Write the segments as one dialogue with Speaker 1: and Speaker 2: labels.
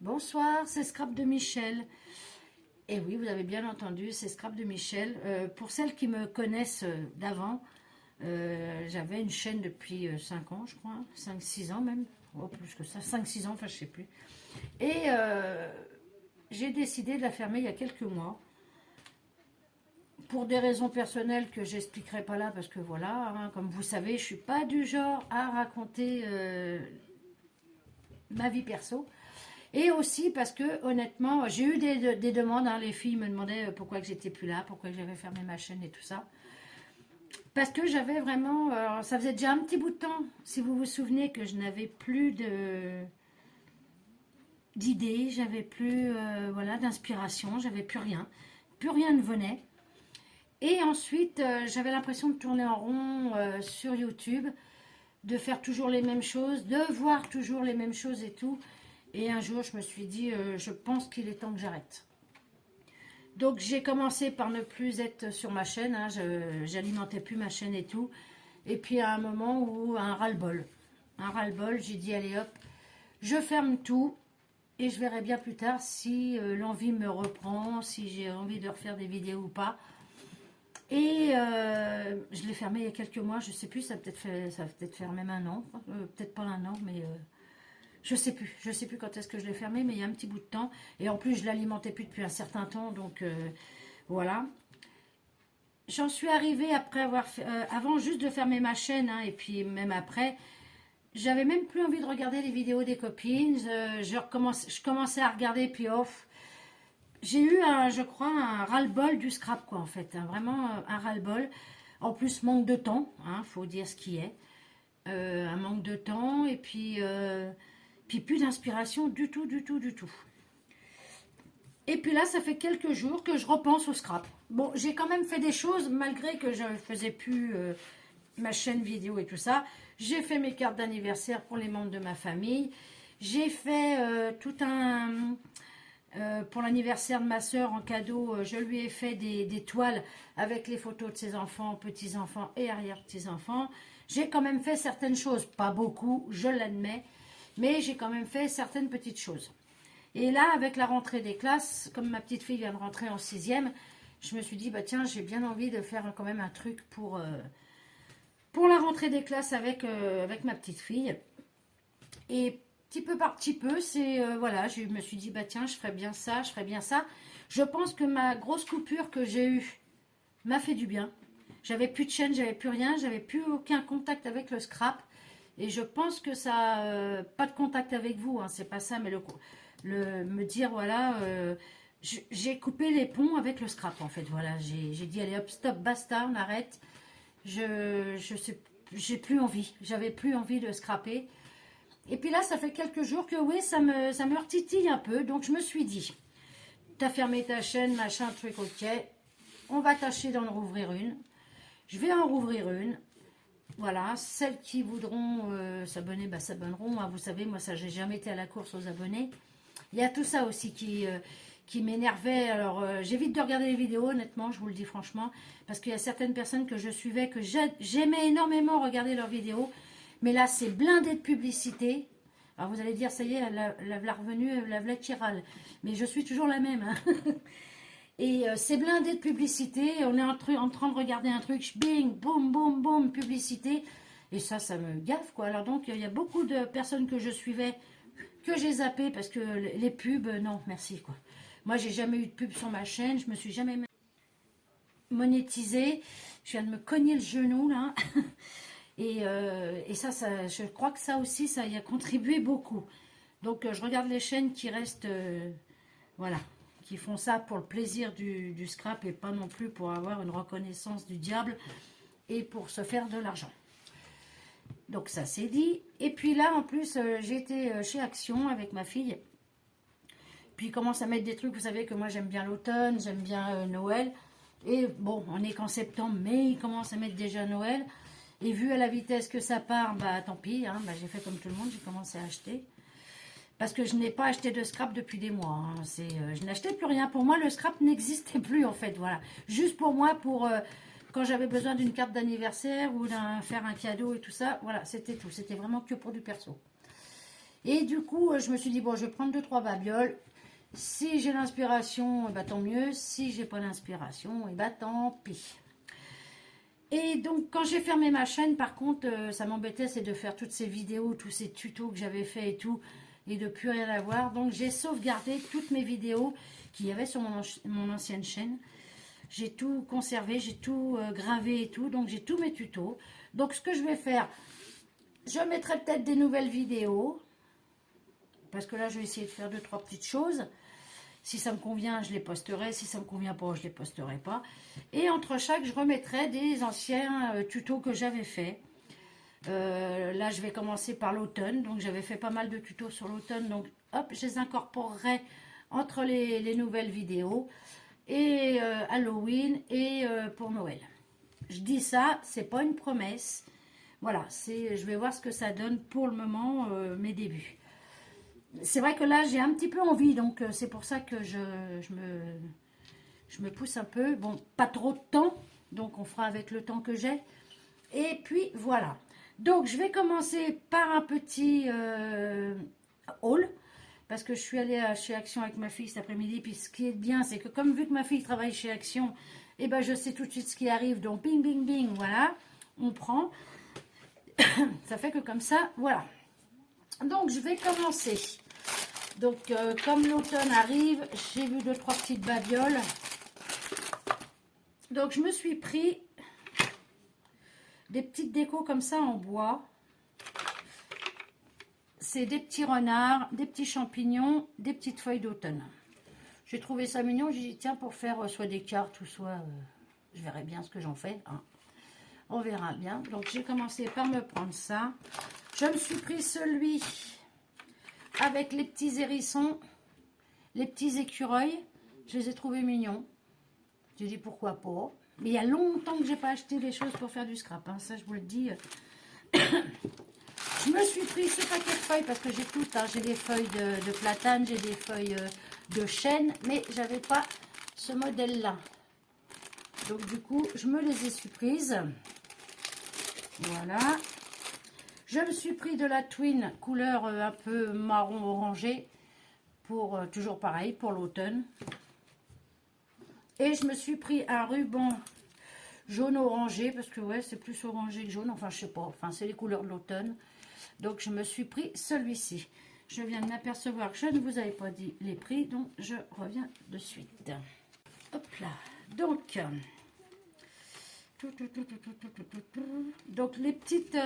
Speaker 1: Bonsoir, c'est Scrap de Michel. Et oui, vous avez bien entendu, c'est Scrap de Michel. Pour celles qui me connaissent d'avant, j'avais une chaîne depuis 5 ans, je crois, 5-6 ans même, oh, plus que ça, 5-6 ans, enfin je sais plus. Et j'ai décidé de la fermer il y a quelques mois, pour des raisons personnelles que j'expliquerai pas là, parce que voilà, hein, comme vous savez, je suis pas du genre à raconter ma vie perso. Et aussi parce que honnêtement, j'ai eu des demandes, hein, les filles me demandaient pourquoi que j'étais plus là, pourquoi que j'avais fermé ma chaîne et tout ça. Parce que j'avais vraiment, ça faisait déjà un petit bout de temps, si vous vous souvenez, que je n'avais plus d'idées, j'avais plus voilà, d'inspiration, j'avais plus rien ne venait. Et ensuite, j'avais l'impression de tourner en rond sur YouTube, de faire toujours les mêmes choses, de voir toujours les mêmes choses et tout. Et un jour, je me suis dit, je pense qu'il est temps que j'arrête. Donc, j'ai commencé par ne plus être sur ma chaîne. Hein, j'alimentais plus ma chaîne et tout. Et puis, à un moment où, un ras-le-bol. Un ras-le-bol, j'ai dit, allez hop, je ferme tout. Et je verrai bien plus tard si l'envie me reprend, si j'ai envie de refaire des vidéos ou pas. Et je l'ai fermé il y a quelques mois. Je sais plus, ça va peut-être faire même un an. Peut-être pas un an, mais... je sais plus quand est-ce que je l'ai fermé, mais il y a un petit bout de temps. Et en plus, je l'alimentais plus depuis un certain temps, donc voilà. J'en suis arrivée après avoir fait, avant juste de fermer ma chaîne, hein, et puis même après, j'avais même plus envie de regarder les vidéos des copines. Je commençais à regarder, puis off. J'ai eu, je crois, un ras-le-bol du scrap, quoi, en fait. Hein, vraiment un ras-le-bol. En plus, manque de temps, hein, faut dire ce qui est. Un manque de temps, et puis plus d'inspiration du tout, du tout, du tout. Et puis là, ça fait quelques jours que je repense au scrap. Bon, j'ai quand même fait des choses, malgré que je ne faisais plus ma chaîne vidéo et tout ça. J'ai fait mes cartes d'anniversaire pour les membres de ma famille. J'ai fait tout un... pour l'anniversaire de ma soeur, en cadeau, je lui ai fait des toiles avec les photos de ses enfants, petits-enfants et arrière-petits-enfants. J'ai quand même fait certaines choses, pas beaucoup, je l'admets, mais j'ai quand même fait certaines petites choses. Et là, avec la rentrée des classes, comme ma petite fille vient de rentrer en 6e, je me suis dit, bah tiens, j'ai bien envie de faire quand même un truc pour la rentrée des classes avec ma petite fille. Et petit peu par petit peu, voilà, je me suis dit, bah tiens, je ferais bien ça, je ferais bien ça. Je pense que ma grosse coupure que j'ai eue m'a fait du bien. J'avais plus de chaîne, j'avais plus rien, j'avais plus aucun contact avec le scrap. Et je pense que ça, pas de contact avec vous, hein, c'est pas ça, mais me dire, voilà, j'ai coupé les ponts avec le scrap, en fait, voilà. J'ai dit, allez hop, stop, basta, on arrête. J'ai plus envie, j'avais plus envie de scraper. Et puis là, ça fait quelques jours que oui, ça me retitille un peu. Donc je me suis dit, t'as fermé ta chaîne, machin, truc, ok. On va tâcher d'en rouvrir une. Je vais en rouvrir une. Voilà, celles qui voudront s'abonner, bah, s'abonneront. Hein. Vous savez, moi, ça, j'ai jamais été à la course aux abonnés. Il y a tout ça aussi qui m'énervait. Alors, j'évite de regarder les vidéos, honnêtement, je vous le dis franchement. Parce qu'il y a certaines personnes que je suivais, que j'aimais énormément regarder leurs vidéos. Mais là, c'est blindé de publicité. Alors, vous allez dire, ça y est, la revenue, la v'là qui râle. Mais je suis toujours la même. Hein. Et c'est blindé de publicité. On est en train de regarder un truc, bing, boum, boum, boum, publicité. Et ça me gaffe, quoi. Alors donc, il y a beaucoup de personnes que je suivais, que j'ai zappé, parce que les pubs, non, merci, quoi. Moi, j'ai jamais eu de pub sur ma chaîne. Je me suis jamais monétisée. Je viens de me cogner le genou, là. Et ça, je crois que ça aussi, ça y a contribué beaucoup. Donc, je regarde les chaînes qui restent, voilà, qui font ça pour le plaisir du scrap et pas non plus pour avoir une reconnaissance du diable et pour se faire de l'argent. Donc, ça c'est dit. Et puis là, en plus, j'ai été chez Action avec ma fille. Puis, ils commencent à mettre des trucs. Vous savez que moi, j'aime bien l'automne, j'aime bien Noël. Et bon, on n'est qu'en septembre, mais ils commencent à mettre déjà Noël. Et vu à la vitesse que ça part, bah tant pis, hein, bah, j'ai fait comme tout le monde, j'ai commencé à acheter. Parce que je n'ai pas acheté de scrap depuis des mois. Hein. Je n'achetais plus rien. Pour moi, le scrap n'existait plus en fait. Voilà. Juste pour moi, quand j'avais besoin d'une carte d'anniversaire ou faire un cadeau et tout ça, voilà, c'était tout. C'était vraiment que pour du perso. Et du coup, je me suis dit, bon, je vais prendre 2-3 babioles. Si j'ai l'inspiration, eh ben, tant mieux. Si j'ai pas l'inspiration, eh ben, tant pis. Et donc, quand j'ai fermé ma chaîne, par contre, ça m'embêtait, c'est de faire toutes ces vidéos, tous ces tutos que j'avais fait et tout, et de plus rien avoir. Donc, j'ai sauvegardé toutes mes vidéos qu'il y avait sur mon ancienne chaîne. J'ai tout conservé, j'ai tout gravé et tout, donc j'ai tous mes tutos. Donc, ce que je vais faire, je mettrai peut-être des nouvelles vidéos, parce que là, je vais essayer de faire 2-3 petites choses. Si ça me convient, je les posterai. Si ça ne me convient pas, je ne les posterai pas. Et entre chaque, je remettrai des anciens tutos que j'avais fait. Là, je vais commencer par l'automne. Donc, j'avais fait pas mal de tutos sur l'automne. Donc, hop, je les incorporerai entre les nouvelles vidéos. Et Halloween et pour Noël. Je dis ça, c'est pas une promesse. Voilà, je vais voir ce que ça donne pour le moment, mes débuts. C'est vrai que là, j'ai un petit peu envie, donc c'est pour ça que je me pousse un peu. Bon, pas trop de temps, donc on fera avec le temps que j'ai. Et puis, voilà. Donc, je vais commencer par un petit haul, parce que je suis allée chez Action avec ma fille cet après-midi. Puis, ce qui est bien, c'est que comme vu que ma fille travaille chez Action, eh ben, je sais tout de suite ce qui arrive. Donc, bing, bing, bing, voilà, on prend. Ça fait que comme ça, voilà. Donc, je vais commencer. Donc, comme l'automne arrive, j'ai vu 2-3 petites babioles. Donc, je me suis pris des petites décos comme ça en bois. C'est des petits renards, des petits champignons, des petites feuilles d'automne. J'ai trouvé ça mignon. J'ai dit, tiens, pour faire soit des cartes ou soit... je verrai bien ce que j'en fais. Hein. On verra bien. Donc, j'ai commencé par me prendre ça. Je me suis pris celui avec les petits hérissons, les petits écureuils. Je les ai trouvés mignons. J'ai dit pourquoi pas. Mais il y a longtemps que j'ai pas acheté des choses pour faire du scrap. Hein. Ça, je vous le dis. Je me suis pris ce paquet de feuilles parce que j'ai tout. Hein. J'ai des feuilles de platane, j'ai des feuilles de chêne. Mais j'avais pas ce modèle-là. Donc, du coup, je me les ai surprises. Voilà. Je me suis pris de la Twin couleur un peu marron orangé pour toujours pareil pour l'automne. Et je me suis pris un ruban jaune orangé parce que ouais, c'est plus orangé que jaune. Enfin, je sais pas. Enfin, c'est les couleurs de l'automne. Donc, je me suis pris celui-ci. Je viens de m'apercevoir que je ne vous avais pas dit les prix, donc je reviens de suite. Hop là. Donc, les petites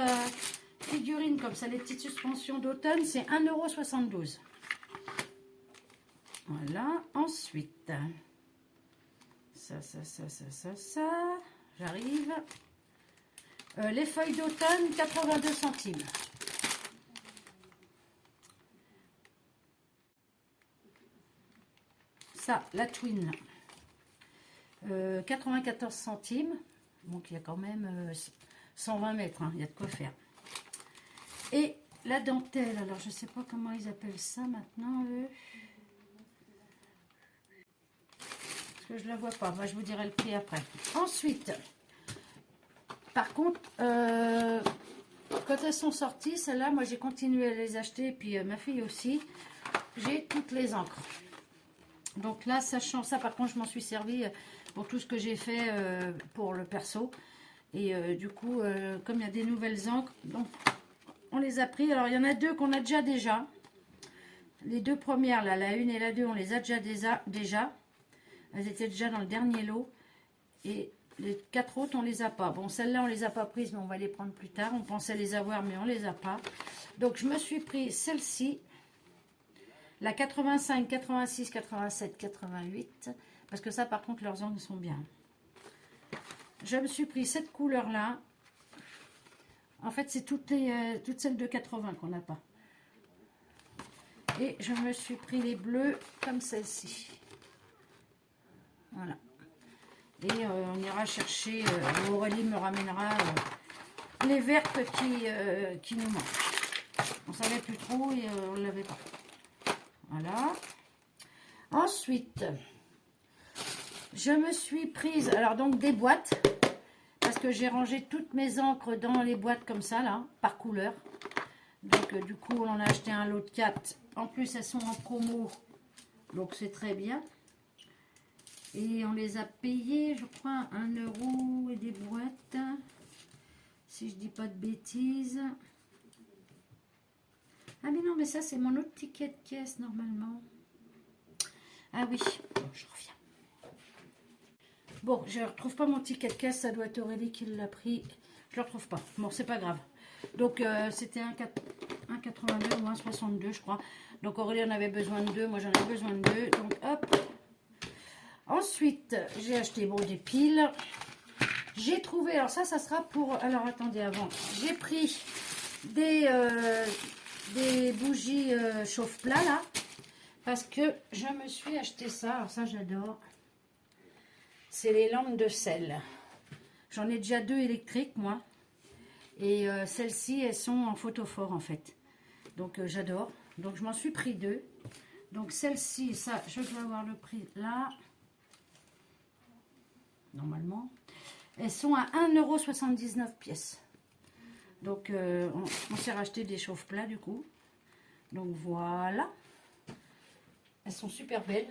Speaker 1: figurines comme ça, les petites suspensions d'automne, c'est 1,72 €. Voilà. Ensuite, ça. J'arrive. Les feuilles d'automne, 82 centimes. Ça, la Twin, 94 centimes. Donc, il y a quand même 120 mètres. Hein, il y a de quoi faire. Et la dentelle, alors je ne sais pas comment ils appellent ça maintenant, eux. Parce que je ne la vois pas. Moi, je vous dirai le prix après. Ensuite, par contre, quand elles sont sorties, celles-là, moi, j'ai continué à les acheter. Puis ma fille aussi. J'ai toutes les encres. Donc là, sachant ça, par contre, je m'en suis servi pour tout ce que j'ai fait pour le perso. Et du coup, comme il y a des nouvelles encres, donc on les a pris. Alors, il y en a deux qu'on a déjà. Les deux premières, là, la 1 et la 2, on les a déjà. Elles étaient déjà dans le dernier lot. Et les 4 autres, on les a pas. Bon, celles-là, on les a pas prises, mais on va les prendre plus tard. On pensait les avoir, mais on les a pas. Donc, je me suis pris celle-ci. La 85, 86, 87, 88. Parce que ça, par contre, leurs angles sont bien. Je me suis pris cette couleur-là. En fait, c'est toutes celles de 80 qu'on n'a pas. Et je me suis pris les bleus comme celle-ci. Voilà. Et on ira chercher, Aurélie me ramènera les vertes qui nous manquent. On ne savait plus trop et on ne l'avait pas. Voilà. Ensuite, je me suis prise, alors donc des boîtes, parce que j'ai rangé toutes mes encres dans les boîtes comme ça, là, par couleur. Donc du coup, on en a acheté un lot de 4. En plus, elles sont en promo. Donc c'est très bien. Et on les a payées, je crois, 1 € et des boîtes. Si je dis pas de bêtises. Ah mais non, mais ça c'est mon autre ticket de caisse normalement. Ah oui, bon, je reviens. Bon, je ne retrouve pas mon ticket de caisse, ça doit être Aurélie qui l'a pris. Je ne le retrouve pas. Bon, c'est pas grave. Donc c'était 1,82 ou 1,62 je crois. Donc Aurélie en avait besoin de 2, moi j'en avais besoin de 2. Donc hop. Ensuite, j'ai acheté bon, des piles. J'ai trouvé, alors ça sera pour... Alors attendez, avant, j'ai pris des bougies chauffe-plat là. Parce que je me suis acheté ça, alors ça j'adore. C'est les lampes de sel. J'en ai déjà 2 électriques moi. Et celles-ci, elles sont en photophore en fait. Donc j'adore. Donc je m'en suis pris 2. Donc celle-ci, ça, je dois avoir le prix là. Normalement. Elles sont à 1,79 € pièce. Donc on s'est racheté des chauffe-plats du coup. Donc voilà. Elles sont super belles.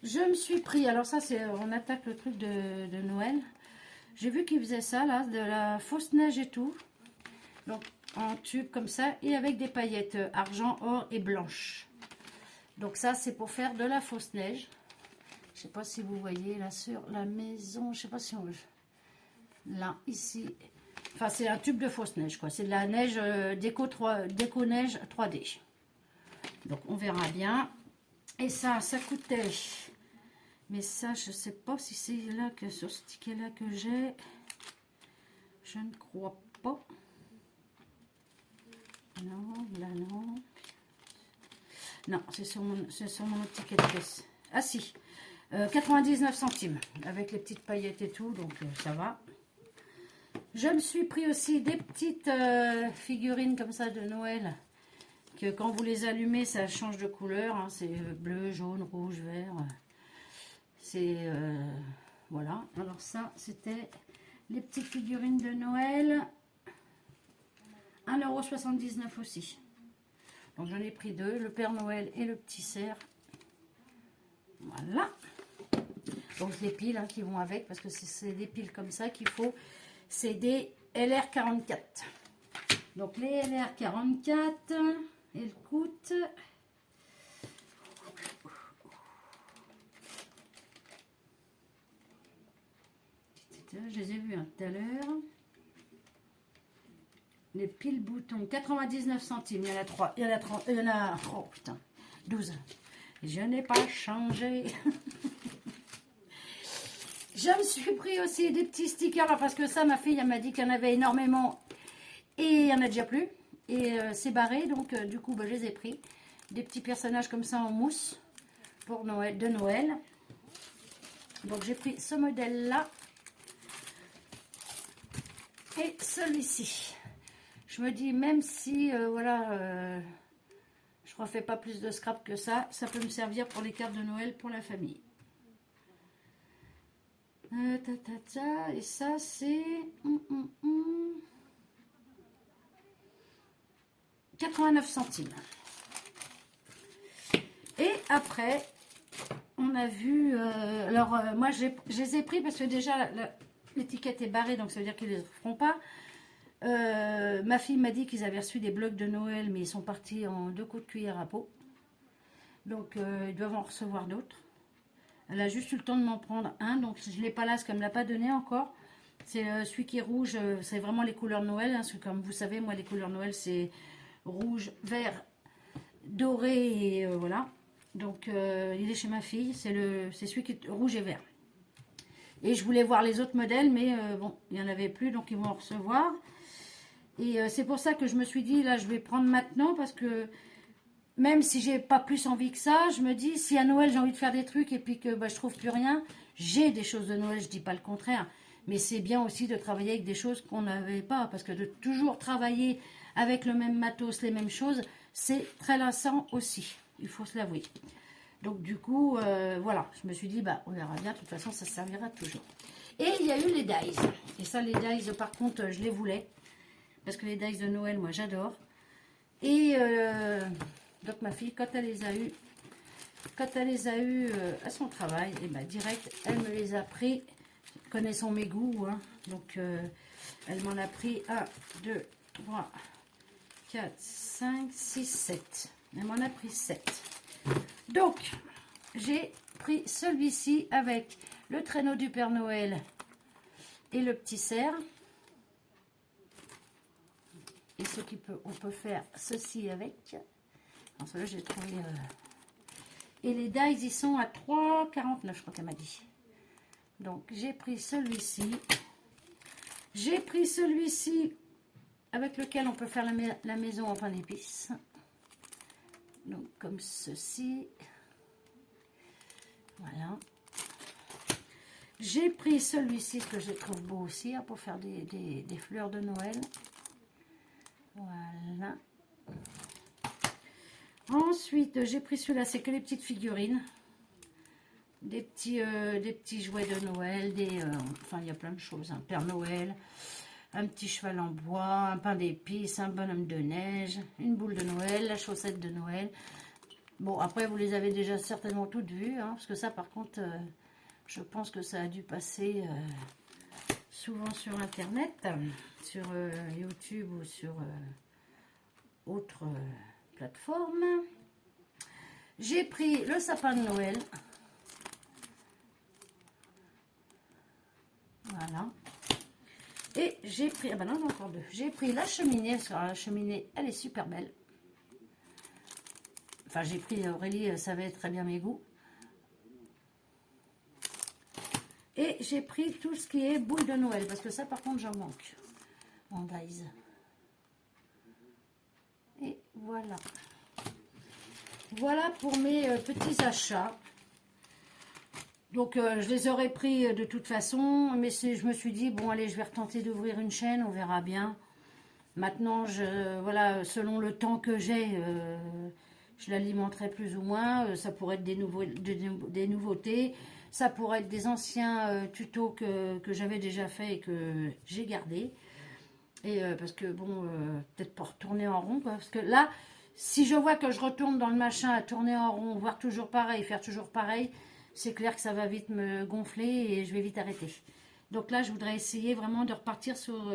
Speaker 1: Je me suis pris, alors ça c'est, on attaque le truc de Noël. J'ai vu qu'ils faisaient ça là, de la fausse neige et tout. Donc en tube comme ça et avec des paillettes argent, or et blanche. Donc ça c'est pour faire de la fausse neige. Je sais pas si vous voyez là sur la maison, je sais pas si on veut. Là, ici. Enfin c'est un tube de fausse neige quoi. C'est de la neige déco neige 3D. Donc on verra bien. Et ça coûtait... Mais ça, je sais pas si c'est là que sur ce ticket-là que j'ai. Je ne crois pas. Non, là non. Non, c'est sur mon autre ticket de caisse. Ah si, 99 centimes avec les petites paillettes et tout, donc ça va. Je me suis pris aussi des petites figurines comme ça de Noël. Que quand vous les allumez, ça change de couleur. Hein, c'est bleu, jaune, rouge, vert. C'est... voilà. Alors ça, c'était les petites figurines de Noël. 1,79 € aussi. Donc j'en ai pris 2. Le Père Noël et le petit cerf. Voilà. Donc les piles hein, qui vont avec. Parce que c'est des piles comme ça qu'il faut. C'est des LR44. Donc les LR44... Elles coûtent... Je les ai vus tout à l'heure. Les piles boutons, 99 centimes. Il y en a 3. Il y en a 30. Il y en a... Oh putain. 12. Je n'ai pas changé. Je me suis pris aussi des petits stickers. Parce que ça, ma fille, elle m'a dit qu'il y en avait énormément. Et il n'y en a déjà plus. Et c'est barré. Donc, du coup, bah, je les ai pris. Des petits personnages comme ça en mousse. Pour Noël, de Noël. Donc, j'ai pris ce modèle-là. Et celui-ci. Je me dis, même si, voilà, je ne refais pas plus de scrap que ça, ça peut me servir pour les cartes de Noël pour la famille. Et ça, c'est 89 centimes. Et après, on a vu... moi, je les ai pris parce que déjà, l'étiquette est barrée, donc ça veut dire qu'ils ne les feront pas. Ma fille m'a dit qu'ils avaient reçu des blocs de Noël, mais ils sont partis en 2 coups de cuillère à peau. Donc, ils doivent en recevoir d'autres. Elle a juste eu le temps de m'en prendre un, donc je ne l'ai pas là, parce qu'elle ne me l'a pas donné encore. C'est celui qui est rouge, c'est vraiment les couleurs Noël. Hein, parce que comme vous savez, moi, les couleurs Noël, c'est rouge, vert, doré, et voilà. Donc, il est chez ma fille, c'est celui qui est rouge et vert. Et je voulais voir les autres modèles, mais bon, il n'y en avait plus, donc ils vont en recevoir. Et c'est pour ça que je me suis dit, là, je vais prendre maintenant, parce que même si j'ai pas plus envie que ça, je me dis, si à Noël, j'ai envie de faire des trucs, et puis que bah, je trouve plus rien, j'ai des choses de Noël, je dis pas le contraire. Mais c'est bien aussi de travailler avec des choses qu'on n'avait pas, parce que de toujours travailler avec le même matos, les mêmes choses, c'est très lassant aussi, il faut se l'avouer. Donc du coup, voilà, je me suis dit, bah, on verra bien, de toute façon, ça servira toujours. Et il y a eu les dies. Et ça, les dies, par contre, je les voulais. Parce que les dies de Noël, moi, j'adore. Et donc, ma fille, quand elle les a eues, à son travail, et ben, direct, elle me les a pris, connaissant mes goûts, hein. Donc, elle m'en a pris 1, 2, 3, 4, 5, 6, 7. Elle m'en a pris 7. Donc, j'ai pris celui-ci avec le traîneau du Père Noël et le petit cerf. Et ce qui peut, on peut faire ceci avec. Alors, celui-là, j'ai trouvé. Et les dies, ils sont à 3,49, je crois qu'elle m'a dit. Donc, j'ai pris celui-ci. J'ai pris celui-ci avec lequel on peut faire la maison en pain d'épices. Donc, comme ceci. Voilà. J'ai pris celui-ci que je trouve beau aussi, hein, pour faire des fleurs de Noël. Voilà. Ensuite, j'ai pris celui-là, c'est que les petites figurines. Des petits jouets de Noël, enfin, il y a plein de choses. Un Père Noël, un petit cheval en bois, un pain d'épices, un bonhomme de neige, une boule de Noël, la chaussette de Noël. Bon, après, vous les avez déjà certainement toutes vues, hein, parce que ça, par contre, je pense que ça a dû passer souvent sur Internet, sur YouTube ou sur autres plateformes. J'ai pris le sapin de Noël. Voilà. Et j'ai pris, ah ben non, encore deux. J'ai pris la cheminée, parce que la cheminée, elle est super belle. Enfin, j'ai pris, Aurélie savait très bien mes goûts. Et j'ai pris tout ce qui est boule de Noël, parce que ça, par contre, j'en manque. En dies. Et voilà. Voilà pour mes petits achats. Donc, je les aurais pris de toute façon, mais je me suis dit, bon, allez, je vais retenter d'ouvrir une chaîne, on verra bien. Maintenant, voilà, selon le temps que j'ai, je l'alimenterai plus ou moins. Ça pourrait être des nouveautés, ça pourrait être des anciens tutos que j'avais déjà fait et que j'ai gardés. Et parce que, bon, peut-être pour retourner en rond, quoi, parce que là, si je vois que je retourne dans le machin à tourner en rond, voir toujours pareil, faire toujours pareil, c'est clair que ça va vite me gonfler et je vais vite arrêter. Donc là, je voudrais essayer vraiment de repartir sur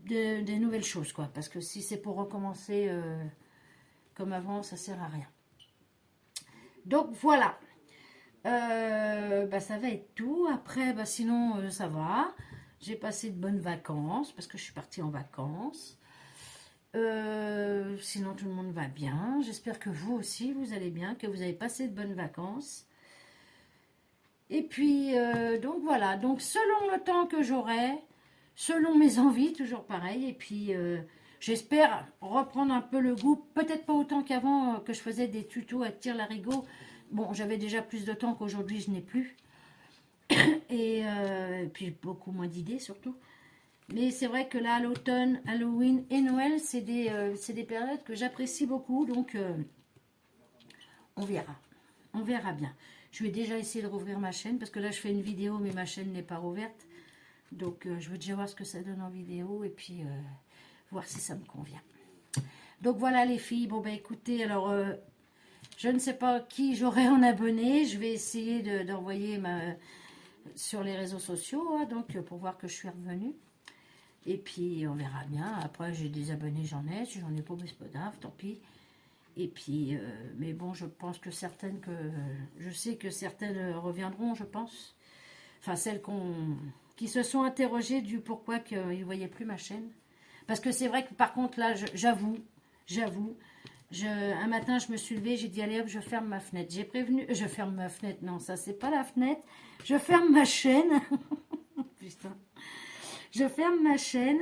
Speaker 1: des nouvelles choses, quoi. Parce que si c'est pour recommencer comme avant, ça sert à rien. Donc voilà. Bah, ça va être tout. Après, bah, sinon, ça va. J'ai passé de bonnes vacances parce que je suis partie en vacances. Sinon, tout le monde va bien. J'espère que vous aussi, vous allez bien, que vous avez passé de bonnes vacances. Et puis, donc voilà. Donc, selon le temps que j'aurai, selon mes envies, toujours pareil. Et puis, j'espère reprendre un peu le goût. Peut-être pas autant qu'avant, que je faisais des tutos à tire-larigot. Bon, j'avais déjà plus de temps qu'aujourd'hui, je n'ai plus. Et puis, beaucoup moins d'idées, surtout. Mais c'est vrai que là, à l'automne, Halloween et Noël, c'est des périodes que j'apprécie beaucoup. Donc, on verra. On verra bien. Je vais déjà essayer de rouvrir ma chaîne. Parce que là, je fais une vidéo, mais ma chaîne n'est pas rouverte. Donc, je veux déjà voir ce que ça donne en vidéo. Et puis, voir si ça me convient. Donc, voilà les filles. Bon, ben écoutez, alors, je ne sais pas qui j'aurai en abonné. Je vais essayer d'envoyer sur les réseaux sociaux. Hein, donc, pour voir que je suis revenue. Et puis, on verra bien. Après, j'ai des abonnés, j'en ai. Si j'en ai pas, c'est pas grave, tant pis. Et puis, mais bon, je pense que certaines je sais que certaines reviendront, je pense. Enfin, celles qui se sont interrogées du pourquoi qu'ils ne voyaient plus ma chaîne. Parce que c'est vrai que, par contre, là, j'avoue, un matin, je me suis levée, j'ai dit, allez hop, je ferme ma fenêtre. J'ai prévenu, je ferme ma fenêtre, non, ça, c'est pas la fenêtre. Je ferme ma chaîne. Putain. Je ferme ma chaîne.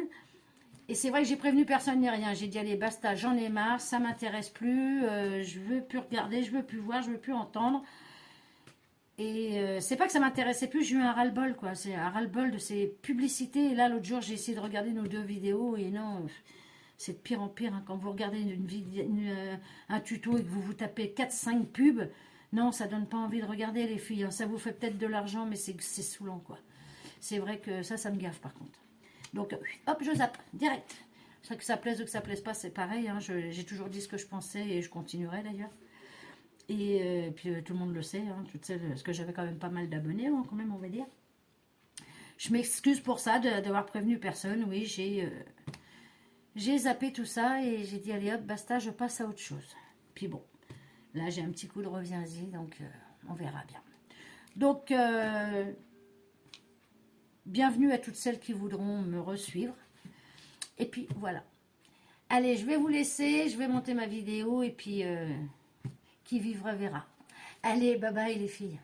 Speaker 1: Et c'est vrai que j'ai prévenu personne ni rien. J'ai dit, allez, basta, j'en ai marre, ça m'intéresse plus. Je veux plus regarder, je veux plus voir, je veux plus entendre. Et c'est pas que ça m'intéressait plus, j'ai eu un ras-le-bol, quoi. C'est un ras-le-bol de ces publicités. Et là, l'autre jour, j'ai essayé de regarder nos 2 vidéos. Et non, c'est de pire en pire. Hein. Quand vous regardez un tuto et que vous tapez 4-5 pubs, non, ça donne pas envie de regarder, les filles. Hein. Ça vous fait peut-être de l'argent, mais c'est saoulant, quoi. C'est vrai que ça me gaffe par contre. Donc, hop, je zappe, direct. C'est vrai que ça plaise ou que ça plaise pas, c'est pareil. Hein. J'ai toujours dit ce que je pensais et je continuerai d'ailleurs. Et puis tout le monde le sait, hein, parce que j'avais quand même pas mal d'abonnés, hein, quand même, on va dire. Je m'excuse pour ça, d'avoir prévenu personne. Oui, j'ai zappé tout ça et j'ai dit, allez hop, basta, je passe à autre chose. Puis bon, là j'ai un petit coup de reviens-y, donc on verra bien. Donc, bienvenue à toutes celles qui voudront me resuivre. Et puis voilà. Allez, je vais vous laisser, je vais monter ma vidéo et puis qui vivra verra. Allez, bye bye les filles.